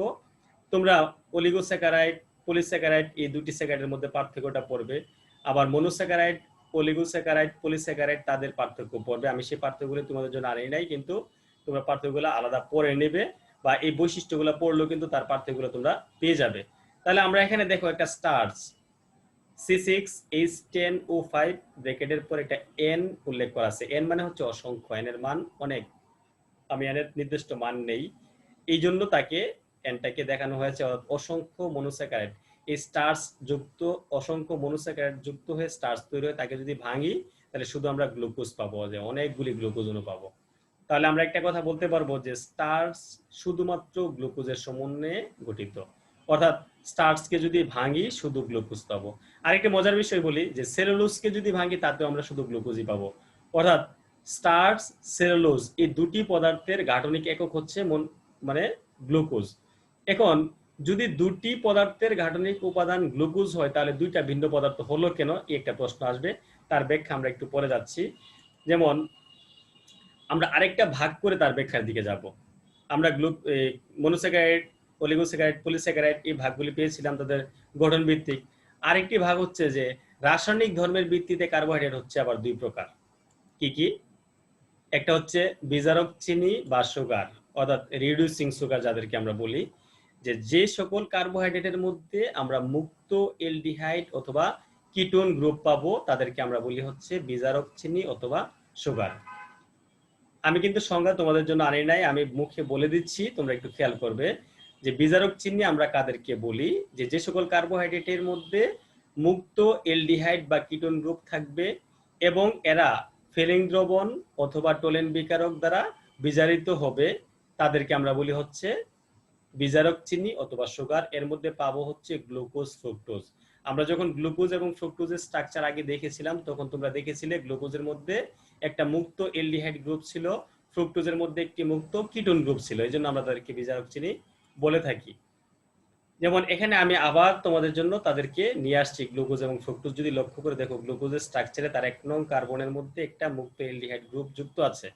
S1: তোমরা অলিগোস্যাকারাইড, পলিস্যাকারাইড এই দুটি স্যাকারাইডের মধ্যে পার্থক্যটা পড়বে। আবার মনোস্যাকারাইড, অলিগোস্যাকারাইড, পলিস্যাকারাইড তাদের পার্থক্য পড়বে। আমি সেই পার্থক্যগুলো তোমাদের জন্য আনি নাই, কিন্তু তোমরা পার্থক্যগুলো আলাদা পড়ে নেবে বা এই বৈশিষ্ট্যগুলো পড়লেও কিন্তু তার পার্থক্যগুলো তোমরা পেয়ে যাবে। তাহলে আমরা এখানে দেখো একটা স্টার্চ C6H10O5 ব্র্যাকেটের পর একটা n উল্লেখ করা আছে। n মানে হচ্ছে অসংখ্য, n এর মান অনেক, আমি n এর নির্দিষ্ট মান নেই, এই জন্য তাকে nটাকে দেখানো হয়েছে অসংখ্য মনোস্যাকারাইড। এই স্টার্চ যুক্ত অসংখ্য মনোস্যাকারাইড যুক্ত হয়ে স্টার্চ তৈরি হয়, তাকে যদি ভাঙি তাহলে শুধু আমরা গ্লুকোজ পাবো, যে অনেকগুলি গ্লুকোজ অণু পাবো। তাহলে আমরা একটা কথা বলতে পারবো যে স্টার্চ শুধুমাত্র গ্লুকোজের সমন্বয়ে গঠিত, অর্থাৎ স্টার্চকে যদি ভাঙি শুধু গ্লুকোজ পাবো। আরেকটা মজার বিষয় বলি যে সেলুলোজকে যদি ভাঙি তাতেও আমরা শুধু গ্লুকোজই পাবো, অর্থাৎ স্টার্চ, সেলুলোজ এই দুটি পদার্থের গাঠনিক একক হচ্ছে মানে গ্লুকোজ। এখন যদি দুটি পদার্থের গাঠনিক উপাদান গ্লুকোজ হয় তাহলে দুইটা ভিন্ন পদার্থ হলো কেন, এই একটা প্রশ্ন আসবে, তার ব্যাখ্যা আমরা একটু পরে যাচ্ছি। যেমন আমরা আরেকটা ভাগ করে তার ব্যাখ্যার দিকে যাব। আমরা মনোস্যাকারাইড, অলিগোস্যাকারাইড, পলিস্যাকারাইড এই ভাগগুলি পেয়েছিলাম তাদের গঠন ভিত্তিক। আরেকটি ভাগ হচ্ছে যে রাসায়নিক ধর্মের ভিত্তিতে কার্বোহাইড্রেট হচ্ছে আবার দুই প্রকার। কি কি? একটা হচ্ছে বিজারক চিনি বা সুগার, অর্থাৎ রিডিউসিং সুগার যাদেরকে আমরা বলি, যে সকল কার্বোহাইড্রেটের মধ্যে আমরা মুক্ত এলডিহাইড অথবা কিটোন গ্রুপ পাবো তাদেরকে আমরা বলি হচ্ছে বিজারক চিনি অথবা সুগার। আমি কিন্তু সংজ্ঞা তোমাদের জন্য আনি নাই, আমি মুখে বলে দিচ্ছি, তোমরা একটু খেয়াল করবে যে বিজারক চিনি আমরা কাদেরকে বলি, যে সকল কার্বোহাইড্রেটের মধ্যে মুক্ত এলডিহাইড বা কিটোন গ্রুপ থাকবে এবং এরা ফেলিং দ্রবণ অথবা টোলেন বিকারক দ্বারা বিজারিত হবে, তাদেরকে আমরা বলি হচ্ছে বিজারক চিনি অথবা সুগার। এর মধ্যে পাবো হচ্ছে গ্লুকোজ, ফ্রুক্টোজ। আমরা যখন গ্লুকোজ এবং ফ্রুক্টোজের স্ট্রাকচার আগে দেখেছিলাম তখন তোমরা দেখেছিলে গ্লুকোজের মধ্যে একটা মুক্ত এলডিহাইড গ্রুপ ছিল, ফ্রুক্টোজের মধ্যে একটি মুক্ত কিটোন গ্রুপ ছিল, এই জন্য আমরা তাদেরকে বিজারক চিনি বলে থাকি। যেমন এখানে আমি আবার তোমাদের জন্য তাদেরকে নিয়ে আসছি গ্লুকোজ এবং ফ্রুক্টোজ। যদি লক্ষ্য করে দেখো গ্লুকোজের স্ট্রাকচারে তার 1 নং কার্বনের মধ্যে একটা মুক্ত এলডিহাইড গ্রুপ যুক্ত আছে,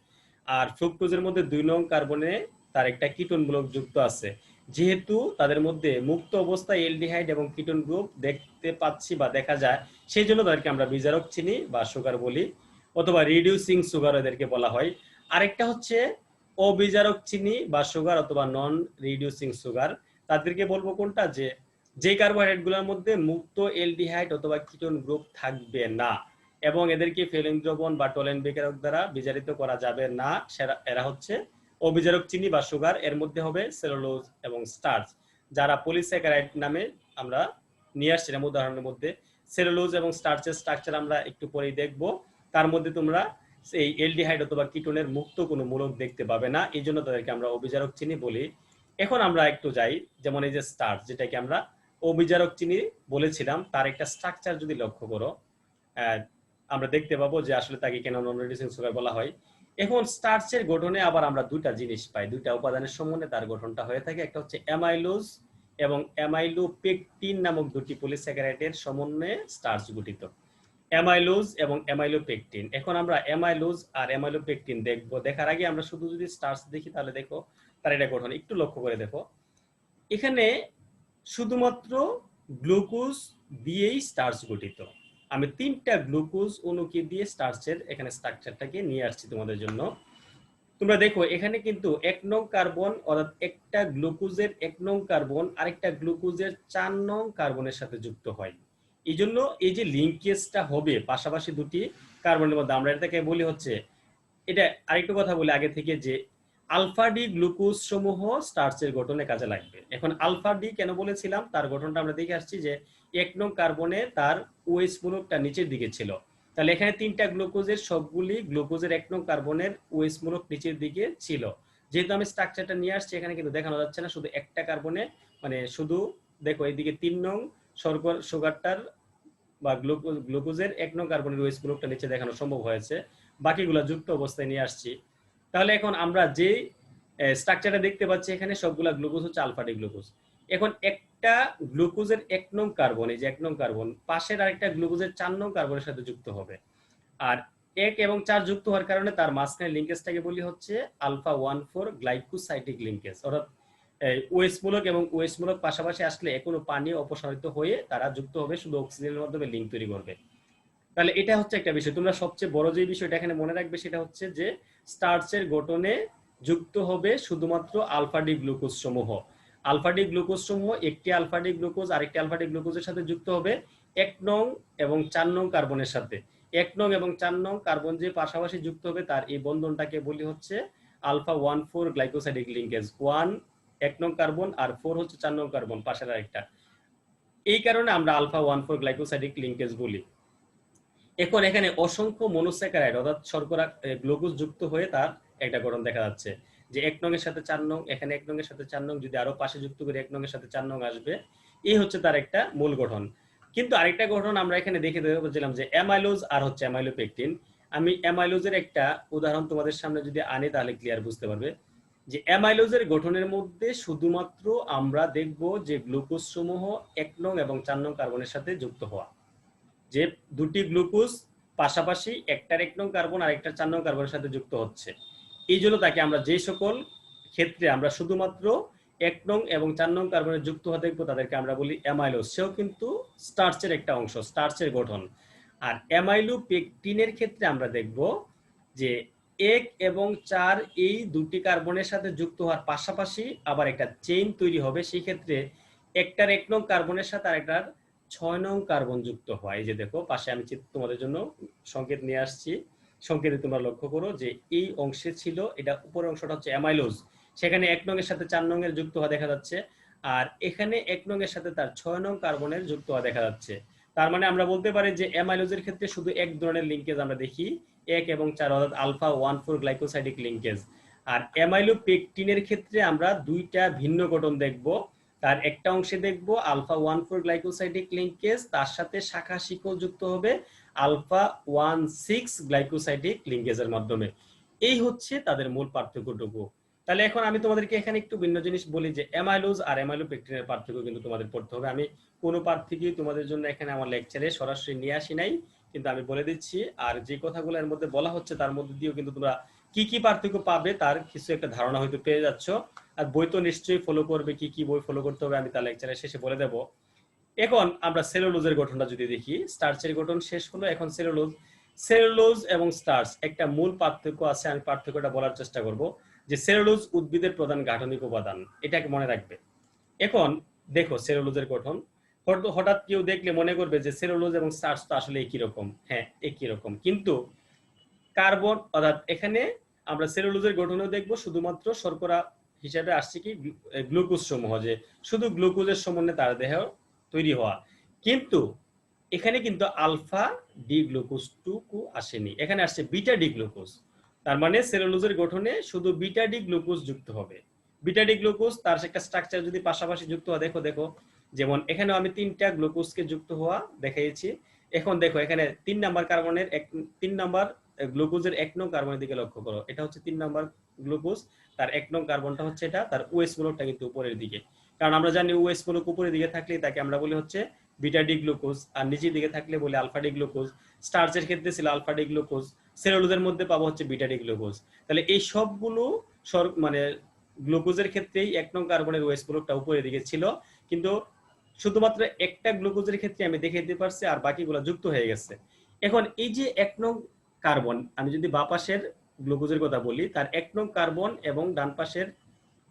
S1: আর ফ্রুক্টোজের মধ্যে 2 নং কার্বনে তার একটা কিটোন গ্রুপ যুক্ত আছে। যেহেতু তাদের মধ্যে মুক্ত অবস্থায় এলডিহাইড এবং কিটোন গ্রুপ দেখতে পাচ্ছি বা দেখা যায়, সেই জন্য তাদেরকে আমরা বিজারক চিনি বা সুগার বলি, অথবা রিডিউসিং সুগার এদেরকে বলা হয়। আরেকটা হচ্ছে অবিজারক চিনি বা সুগার অথবা নন রিডিউসিং সুগার। তাদেরকে বলবো কোনটা, যে কার্বোহাইড্রেট গুলোর মধ্যে মুক্ত এলডিহাইড অথবা কিটোন গ্রুপ থাকবে না এবং এদেরকে ফেলিং দ্রবণ বা টোলেন বিকারক দ্বারা বিজারিত করা যাবে না, এরা হচ্ছে অবিজারক চিনি বা সুগার। এর মধ্যে হবে সেলুলোজ এবং স্টার্চ, যারা পলিস্যাকারাইড নামে আমরা নিয়ে আসছিলাম উদাহরণের মধ্যে। সেলুলোজ এবং স্টার্চের স্ট্রাকচার আমরা একটু পরেই দেখব, তার মধ্যে তোমরা এই এলডিহাইড অথবা কিটোনের মুক্ত কোনো মূলক দেখতে পাবে না, এই জন্য তাদেরকে আমরা অবিজারক চিনি বলি। এখন আমরা একটু যাই, যেমন এই যে স্টার্চ যেটাকে আমরা অবিজারক চিনি বলেছিলাম, তার একটা স্ট্রাকচার যদি লক্ষ্য করো আমরা দেখতে পাবো যে আসলে তাকে কেন নন রিডিউসিং সুগার বলা হয়। এখন স্টার্চের গঠনে আবার আমরা দুইটা জিনিস পাই, দুইটা উপাদানের সমন্বয়ে তার গঠনটা হয়ে থাকে। একটা হচ্ছে অ্যামাইলোজ এবং অ্যামাইলোপেকটিন নামক দুটি পলিস্যাকারাইডের সমন্বয়ে স্টার্চ গঠিত, অ্যামাইলোজ এবং অ্যামাইলোপেকটিন। এখন আমরা অ্যামাইলোজ আর অ্যামাইলোপেকটিন দেখবো। দেখার আগে আমরা শুধু যদি স্টার্চ দেখি তাহলে দেখো তার এটা গঠন একটু লক্ষ্য করে দেখো। এখানে শুধুমাত্র গ্লুকোজ দিয়েই স্টার্চ গঠিত। আমি 3টা গ্লুকোজ অণুকে দিয়ে স্টার্চের এখানে স্ট্রাকচারটাকে নিয়ে আসছি তোমাদের জন্য। তোমরা দেখো এখানে কিন্তু 1 নং কার্বন, অর্থাৎ একটা গ্লুকোজের 1 নং কার্বন আরেকটা গ্লুকোজের 4 নং কার্বনের সাথে যুক্ত হয়। এই জন্য এই যে লিঙ্কেজটা হবে পাশাপাশি দুটি কার্বনের মধ্যে, আমরা এটাকে বলি হচ্ছে, এটা আরেকটু কথা বলি আগে থেকে, যে আলফা ডি গ্লুকোজ সমূহ স্টার্চের গঠনে কাজে লাগবে। এখন আলফা ডি কেন বলেছিলাম, তার গঠনটা আমরা দেখে আসছি যে 1 নং কার্বনে তার ওএইচ মূলকটা নিচের দিকে ছিল। তাহলে এখানে 3টা গ্লুকোজের সবগুলি গ্লুকোজের 1 নং কার্বনের ওএইচ মূলক নিচের দিকে ছিল। যেহেতু আমি স্ট্রাকচারটা নিয়ে আসছি, এখানে কিন্তু দেখানো যাচ্ছে না, শুধু একটা কার্বনে, মানে শুধু দেখো এইদিকে 3 নং সুগারটার বা গ্লুকোজের 1 নং কার্বনের ওএইচ মূলকটা নিচে দেখানো সম্ভব হয়েছে, বাকিগুলো যুক্ত অবস্থায় নিয়ে আসছি। তাহলে এখন আমরা যে স্ট্রাকচারটা দেখতে পাচ্ছি এখানে সবগুলা গ্লুকোজ হচ্ছে আলফা ডি গ্লুকোজ। এখন একটা গ্লুকোজের 1 নং কার্বন, এই যে 1 নং কার্বন পাশের আরেকটা গ্লুকোজের 4 নং কার্বনের সাথে যুক্ত হবে, আর 1 এবং 4 যুক্ত হওয়ার কারণে তার মাঝখানে লিঙ্কেজটাকে বলি হচ্ছে আলফা 1,4 গ্লাইকোসাইডিক লিঙ্কেজ। অর্থাৎ ওএইচ মূলক এবং ওএইচ মূলক পাশাপাশি আসলে কোনো পানি অপসারিত হয়ে তারা যুক্ত হবে, শুধু অক্সিজেনের মাধ্যমে লিঙ্ক তৈরি করবে। তাহলে এটা হচ্ছে একটা বিষয়। তোমরা সবচেয়ে বড় যে বিষয়টা এখানে মনে রাখবে সেটা হচ্ছে যে স্টার্চের গঠনে যুক্ত হবে শুধুমাত্র আলফা ডি গ্লুকোজ সমূহ। আলফা ডি গ্লুকোজ সমূহ একটি আলফা ডি গ্লুকোজ আরেকটি আলফা ডি গ্লুকোজের সাথে যুক্ত হবে 1 নং এবং 4 নং কার্বনের সাথে। 1 নং এবং 4 নং কার্বন যে পাশাপাশি যুক্ত হবে তার এই বন্ধনটাকে বলি হচ্ছে আলফা 1,4 গ্লাইকোসাইডিক লিঙ্কেজ। 1 1 নং কার্বন আর 4 হচ্ছে 4 নং কার্বন পাশের আরেকটা। এই কারণে আমরা আলফা 1,4 গ্লাইকোসাইডিক লিঙ্কেজ বলি। এখন এখানে অসংখ্য মনোস্যাকারাইড অর্থাৎ শর্করা গ্লুকোজ যুক্ত হয়ে তার একটা গঠন দেখা যাচ্ছে, যে 1 নং এর সাথে 4 নং, এখানে 1 নং এর সাথে 4 নং, যদি আরো পাশে যুক্ত করে 1 নং এর সাথে 4 নং আসবে। এই হচ্ছে তার একটা মূল গঠন। কিন্তু আরেকটা গঠন আমরা এখানে দেখে বলছিলাম যে অ্যামাইলোজ আর হচ্ছে অ্যামাইলোপেকটিন। আমি অ্যামাইলোজের একটা উদাহরণ তোমাদের সামনে যদি আনি তাহলে ক্লিয়ার বুঝতে পারবে যে অ্যামাইলোজের গঠনের মধ্যে শুধুমাত্র আমরা দেখব যে গ্লুকোজ সমূহ 1 নং এবং 4 নং কার্বনের সাথে যুক্ত হওয়া, যে দুটি গ্লুকোজ পাশাপাশি একটার 1 নং কার্বন আর একটার 4 নং কার্বনের সাথে যুক্ত হচ্ছে। এই জন্য তাকে আমরা যে সকল ক্ষেত্রে আমরা শুধুমাত্র 1 নং এবং 4 নং কার্বনের যুক্ত হওয়া দেখবো তাদেরকে আমরা বলি অ্যামাইলোজ। সেও কিন্তু স্টার্চের একটা অংশ, স্টার্চের গঠন। আর অ্যামাইলোপেকটিনের ক্ষেত্রে আমরা দেখব যে 1 এবং 4 এই দুটি কার্বনের সাথে যুক্ত হওয়ার পাশাপাশি আবার একটা চেইন তৈরি হবে, সেই ক্ষেত্রে একটার 1 নং কার্বনের সাথে আরেকটার 6 নং কার্বন যুক্ত হয়। এই যে দেখো পাশে আমি তোমাদের জন্য সংকেত নিয়ে আসছি, সংকেতে তোমরা লক্ষ্য করো যে এই অংশে ছিল, এটা উপরের অংশটা হচ্ছে অ্যামাইলোজ, সেখানে 1 নং এর সাথে 4 নং এর যুক্ত হওয়া দেখা যাচ্ছে, আর এখানে 1 নং এর সাথে তার 6 নং কার্বনের যুক্ত হওয়া দেখা যাচ্ছে। তার মানে আমরা বলতে পারি যে অ্যামাইলোজের ক্ষেত্রে শুধু এক ধরনের লিঙ্কেজ আমরা দেখি, 1 এবং 4 অর্থাৎ আলফা 1,4 গ্লাইকোসাইডিক লিঙ্কেজ। আর অ্যামাইলোপেকটিনের ক্ষেত্রে আমরা দুইটা ভিন্ন গঠন দেখব। তার একটা অংশে দেখব আলফা 1,4 গ্লাইকোসাইডিক লিঙ্কেজ, তার সাথে শাখা শিকল যুক্ত হবে আলফা 1,6 গ্লাইকোসাইডিক লিঙ্কেজের মাধ্যমে। এই হচ্ছে তাদের মূল পার্থক্যটুকু। তাহলে এখন আমি তোমাদেরকে এখানে একটু ভিন্ন জিনিস বলি যে অ্যামাইলোজ আর অ্যামাইলোপেকটিনের পার্থক্য কিন্তু তোমাদের পড়তে হবে। আমি কোনো পার্থক্য তোমাদের জন্য এখানে আমার লেকচারে সরাসরি নিয়ে আসি নাই, কিন্তু আমি বলে দিচ্ছি। আর যে কথাগুলো এর মধ্যে বলা হচ্ছে তার মধ্যে দিয়েও কিন্তু তোমরা কি কি পার্থক্য পাবে তার কিছু একটা ধারণা হয়তো পেয়ে যাচ্ছ। আর বই তো নিশ্চয়ই ফলো করবে, কি কি বই ফলো করতে হবে আমি তার লেকচারের শেষে বলে দেব। এখন আমরা সেলুলোজের গঠনটা যদি দেখি, স্টার্চের গঠন শেষ হলো, এখন সেলুলোজ। সেলুলোজ এবং স্টার্চ একটা মূল পার্থক্য আছে, আমি পার্থক্যটা বলার চেষ্টা করব। যে সেলুলোজ উদ্ভিদের প্রধান গাঠনিক উপাদান, এটাকে মনে রাখবে। এখন দেখো সেলুলোজের গঠন, হঠাৎ কেউ দেখলে মনে করবে যে সেলুলোজ এবং স্টার্চ তো আসলে একই রকম। হ্যাঁ একই রকম, কিন্তু কার্বন অর্থাৎ এখানে আমরা সেলুলোজের গঠনও দেখব শুধুমাত্র শর্করা হিসাবে আসছে কি গ্লুকোজ সমূহ, যে শুধু গ্লুকোজের সমন্বয়ে তার দেহ তৈরি হওয়া। কিন্তু এখানে কিন্তু আলফা ডি গ্লুকোজ টুকু আসেনি, এখানে আসছে বিটা ডি গ্লুকোজ। তার মানে সেলুলোজের গঠনে শুধু বিটা ডি গ্লুকোজ যুক্ত হবে। বিটা ডি গ্লুকোজ তার একটা স্ট্রাকচার যদি পাশাপাশি যুক্ত হয়, দেখো দেখো যেমন এখানে আমি 3টা গ্লুকোজকে যুক্ত হওয়া দেখাইছি। এখন দেখো এখানে 3 নাম্বার কার্বনের 3 নাম্বার গ্লুকোজের 1 নং কার্বনের দিকে লক্ষ্য করো, এটা হচ্ছে 3 নাম্বার গ্লুকোজ, তার 1 নং কার্বনটা হচ্ছে এটা, তার ওএস মূলকটা কিন্তু উপরের দিকে। কারণ আমরা জানি ওএস মূলক উপরের দিকে থাকলে তাকে আমরা বলি হচ্ছে বিটা ডি গ্লুকোজ, আর নিচের দিকে থাকলে বলি আলফা ডি গ্লুকোজ। স্টার্চের ক্ষেত্রে ছিল আলফা ডি গ্লুকোজ, সেলুলোজের মধ্যে পাবো হচ্ছে বিটা ডি গ্লুকোজ। তাহলে এই সবগুলো মানে গ্লুকোজের ক্ষেত্রেই 1 নং কার্বনের ওএস মূলকটা উপরের দিকে ছিল, কিন্তু শুধুমাত্র একটা গ্লুকোজের ক্ষেত্রে আমি দেখে দিতে পারছি, আর বাকিগুলো যুক্ত হয়ে গেছে। এখন এই যে 1 নং কার্বন, আমি যদি বাঁ পাশের গ্লুকোজের কথা বলি, তার 1 নং কার্বন এবং ডান পাশের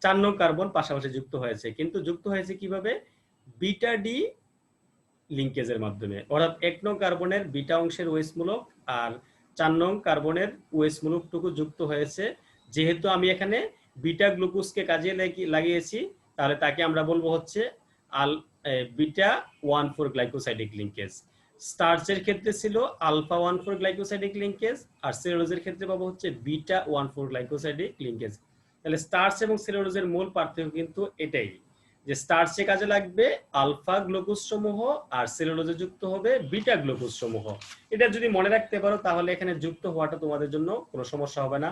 S1: 4 নং কার্বন পাশাপাশি যুক্ত হয়েছে, কিন্তু যুক্ত হয়েছে কিভাবে? বিটা ডি লিঙ্কেজের মাধ্যমে। অর্থাৎ 1 নং কার্বনের বিটা অংশের ওএস মূলক আর 4 নং কার্বনের ওএস মূলকটুকু যুক্ত হয়েছে। যেহেতু আমি এখানে বিটা গ্লুকোজকে কাজে লাগিয়েছি, তাহলে তাকে আমরা বলবো হচ্ছে বিটা 1,4 গ্লাইকোসাইডিক লিঙ্কেজ। স্টার্চের ক্ষেত্রে ছিল আলফা 1,4 গ্লাইকোসাইডিক লিঙ্কেজ, আর সেলুলোজের ক্ষেত্রে পাবো হচ্ছে বিটা 1,4 গ্লাইকোসাইডিক লিঙ্কেজ। তাহলে স্টার্চ এবং সেলুলোজের মূল পার্থক্য কিন্তু এটাই, যে স্টার্চে কাজে লাগবে আলফা গ্লুকোজ সমূহ আর সেলুলোজে যুক্ত হবে বিটা গ্লুকোজ সমূহ। এটা যদি মনে রাখতে পারো তাহলে এখানে যুক্ত হওয়াটা তোমাদের জন্য কোনো সমস্যা হবে না।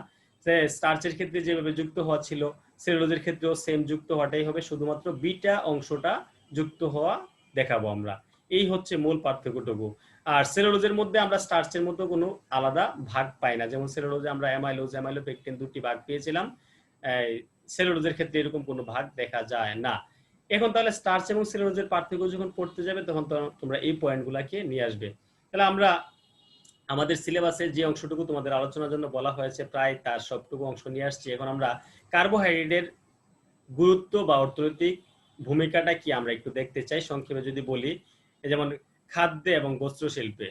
S1: স্টার্চের ক্ষেত্রে যেভাবে যুক্ত হওয়া ছিল সেলুলোজের ক্ষেত্রেও সেম যুক্ত হওয়াটাই হবে, শুধুমাত্র বিটা অংশটা যুক্ত হওয়া দেখাবো আমরা। এই হচ্ছে মূল পার্থক্যটুকু। আর সেলুলোজের মধ্যে আমরা স্টার্চের মধ্যে কোনো আলাদা ভাগ পাই না, যেমন সেলুলোজে আমরা অ্যামাইলোজ অ্যামাইলোপেকটিন দুটি ভাগ পেয়েছিলাম, সেলুলোজের ক্ষেত্রে এরকম কোনো ভাগ দেখা যায় না। এখন তাহলে স্টার্চ এবং সেলুলোজের পার্থক্য যখন পড়তে যাবে তখন তোমরা এই পয়েন্টগুলোকে নিয়ে আসবে। তাহলে আমরা আমাদের সিলেবাসে যে অংশটুকু তোমাদের আলোচনার জন্য বলা হয়েছে প্রায় তার সবটুকু অংশ নিয়ে আসছি। এখন আমরা কার্বোহাইড্রেটের গুরুত্ব বা অর্থনৈতিক ভূমিকাটা কি আমরা একটু দেখতে চাই। সংক্ষেপে যদি বলি, যেমন খাদ্যে এবং বস্ত্র শিল্পে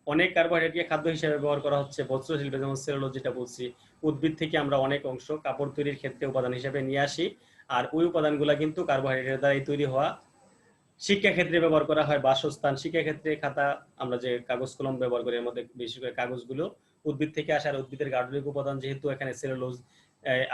S1: অনেক কার্বোহাইড্রেটকে খাদ্য হিসেবে ব্যবহার করা হচ্ছে। বস্ত্র শিল্পে যেমন সেলুলোজ যেটা বলছি, উদ্ভিদ থেকে আমরা অনেক অংশ কাপড় তৈরির ক্ষেত্রে উপাদান হিসেবে নিয়ে আসি, আর ওই উপাদানগুলো কিন্তু কার্বোহাইড্রেটের দ্বারাই তৈরি হওয়া। শিক্ষা ক্ষেত্রে ব্যবহার করা হয় বাসস্থান, শিক্ষা ক্ষেত্রে খাতা আমরা যে কাগজ কলম ব্যবহার করি এর মধ্যে বেশি করে কাগজগুলো উদ্ভিদ থেকে আসার, উদ্ভিদের গাঠনিক উপাদান যেহেতু এখানে সেলুলোজ,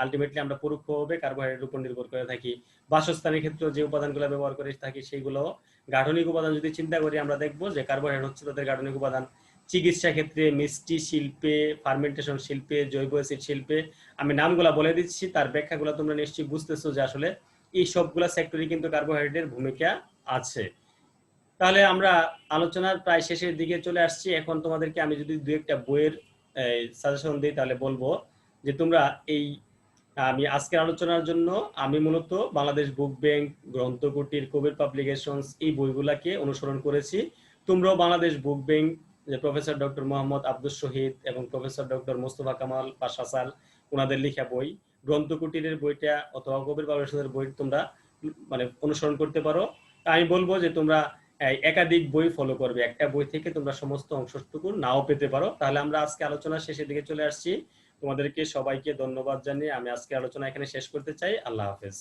S1: আলটিমেটলি আমরা পরোক্ষভাবে কার্বোহাইড্রেটের উপর নির্ভর করে থাকি। বাসস্থানের ক্ষেত্রে যে উপাদানগুলো ব্যবহার করে থাকি সেগুলো গাঠনিক উপাদান যদি চিন্তা করি আমরা দেখবো যে কার্বোহাইড্রেট হচ্ছে তাদের গাঠনিক উপাদান। চিকিৎসা ক্ষেত্রে, মিষ্টি শিল্পে, ফার্মেন্টেশন শিল্পে, জৈব অ্যাসিড শিল্পে, আমি নামগুলা বলে দিচ্ছি, তার ব্যাখ্যাগুলো তোমরা নিশ্চয়ই বুঝতেছো যে আসলে এই সবগুলা সেক্টরে কিন্তু কার্বোহাইড্রেটের ভূমিকা আছে। তাহলে আমরা আলোচনার প্রায় শেষের দিকে চলে আসছি। এখন তোমাদেরকে আমি যদি দু একটা বইয়ের সাজেশন দিই তাহলে বলবো যে তোমরা এই, আমি আজকের আলোচনার জন্য আমি মূলত বাংলাদেশ বুক ব্যাংক, গ্রন্থকুটির, কবির পাবলিকেশনস এই বইগুলাকে অনুসরণ করেছি। তোমরাও বাংলাদেশ বুক ব্যাংক, যে প্রফেসর ডক্টর মোহাম্মদ আব্দুল শহীদ এবং প্রফেসর ডক্টর মোস্তফা কামাল পাশাসাল ওনাদের লেখা বই, গ্রন্থকুটিরের বইটা অথবা কবির পাবলিকেশনের বই তোমরা মানে অনুসরণ করতে পারো। আমি বলবো যে তোমরা একাধিক বই ফলো করবে, একটা বই থেকে তোমরা সমস্ত অংশটুকু নাও পেতে পারো। তাহলে আমরা আজকে আলোচনার শেষের দিকে চলে আসছি। তোমাদেরকে সবাইকে ধন্যবাদ জানিয়ে আমি আজকে আলোচনা এখানে শেষ করতে চাই। আল্লাহ হাফেজ।